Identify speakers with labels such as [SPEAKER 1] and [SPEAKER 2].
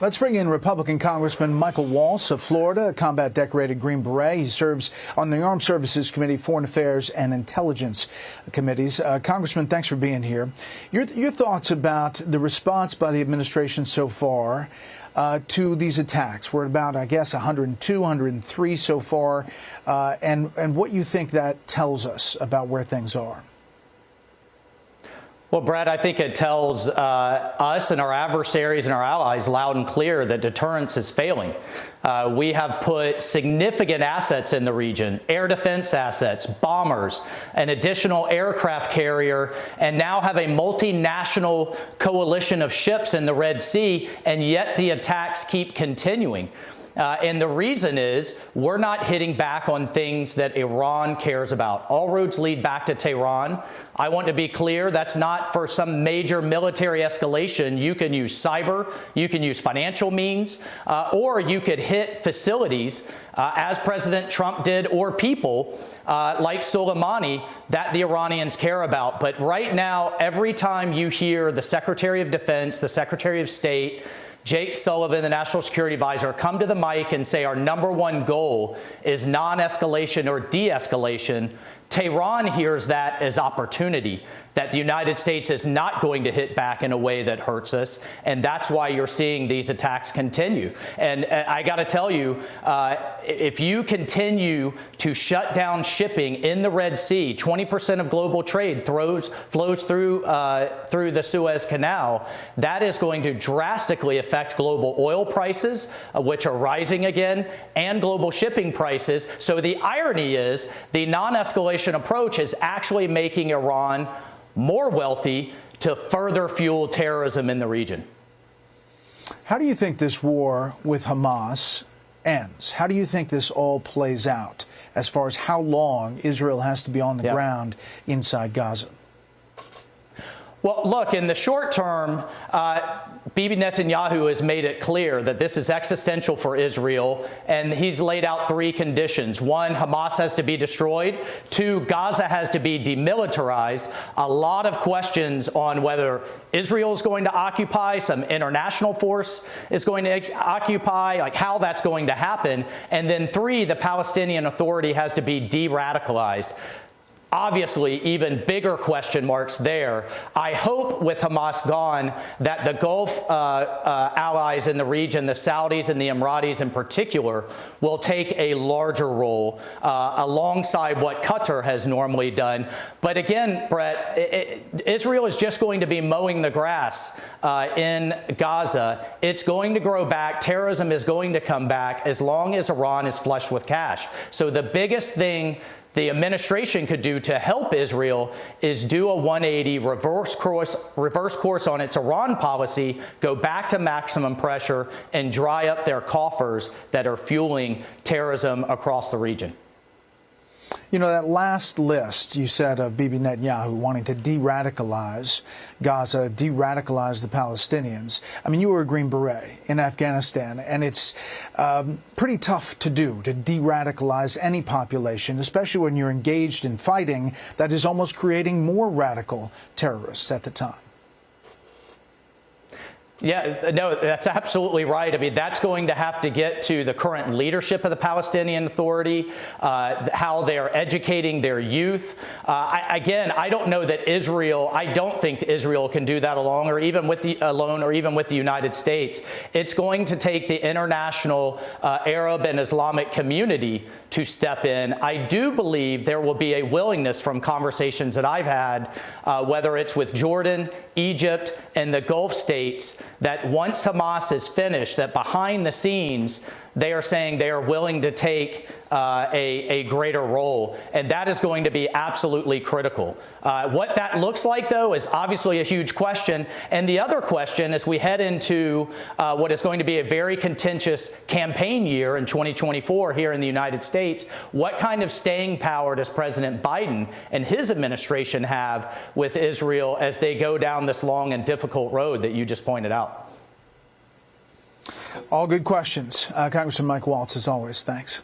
[SPEAKER 1] Let's bring in Republican Congressman Michael Waltz of Florida, a combat-decorated Green Beret. He serves on the Armed Services Committee, Foreign Affairs, and Intelligence Committees. Congressman, thanks for being here. Your thoughts about the response by the administration so far to these attacks? We're at about, I guess, 102, 103 so far, and what you think that tells us about where things are.
[SPEAKER 2] Well, Brett, I think it tells us and our adversaries and our allies loud and clear that deterrence is failing. We have put significant assets in the region, air defense assets, bombers, an additional aircraft carrier, and now have a multinational coalition of ships in the Red Sea, and yet the attacks keep continuing. And the reason is we're not hitting back on things that Iran cares about. All roads lead back to Tehran. I want to be clear, that's not for some major military escalation. You can use cyber, you can use financial means, or you could hit facilities, as President Trump did, or people like Soleimani that the Iranians care about. But right now, every time you hear the Secretary of Defense, the Secretary of State, Jake Sullivan, the National Security Advisor, come to the mic and say our #1 goal is non-escalation or de-escalation, Tehran hears that as opportunity, that the United States is not going to hit back in a way that hurts us, and that's why you're seeing these attacks continue. And I got to tell you, if you continue to shut down shipping in the Red Sea, 20% of global trade flows through the Suez Canal, that is going to drastically affect global oil prices, which are rising again, and global shipping prices. So the irony is the non-escalation approach is actually making Iran more wealthy to further fuel terrorism in the region.
[SPEAKER 1] How do you think this war with Hamas ends? How do you think this all plays out as far as how long Israel has to be on the ground inside Gaza?
[SPEAKER 2] Well, look, in the short term, Bibi Netanyahu has made it clear that this is existential for Israel, and he's laid out 3 conditions. 1, Hamas has to be destroyed. 2, Gaza has to be demilitarized. A lot of questions on whether Israel is going to occupy, some international force is going to occupy, like how that's going to happen. And then 3, the Palestinian Authority has to be de-radicalized. Obviously, even bigger question marks there. I hope with Hamas gone that the Gulf allies in the region, the Saudis and the Emiratis in particular, will take a larger role alongside what Qatar has normally done. But again, Brett, Israel is just going to be mowing the grass in Gaza. It's going to grow back. Terrorism is going to come back as long as Iran is flush with cash. So the biggest thing the administration could do to help Israel is do a 180, reverse course on its Iran policy, go back to maximum pressure, and dry up their coffers that are fueling terrorism across the region.
[SPEAKER 1] You know, that last list you said of Bibi Netanyahu wanting to de-radicalize Gaza, de-radicalize the Palestinians. I mean, you were a Green Beret in Afghanistan, and it's pretty tough to do, to de-radicalize any population, especially when you're engaged in fighting that is almost creating more radical terrorists at the time.
[SPEAKER 2] Yeah, no, that's absolutely right. I mean, that's going to have to get to the current leadership of the Palestinian Authority, how they're educating their youth. Again, I don't know that Israel, I don't think Israel can do that alone or even with the United States. It's going to take the international Arab and Islamic community to step in. I do believe there will be a willingness from conversations that I've had, whether it's with Jordan, Egypt, and the Gulf states, that once Hamas is finished, that behind the scenes, they are saying they are willing to take a greater role, and that is going to be absolutely critical. What that looks like, though, is obviously a huge question. And the other question, as we head into what is going to be a very contentious campaign year in 2024 here in the United States, what kind of staying power does President Biden and his administration have with Israel as they go down this long and difficult road that you just pointed out?
[SPEAKER 1] All good questions. Congressman Mike Waltz, as always, thanks.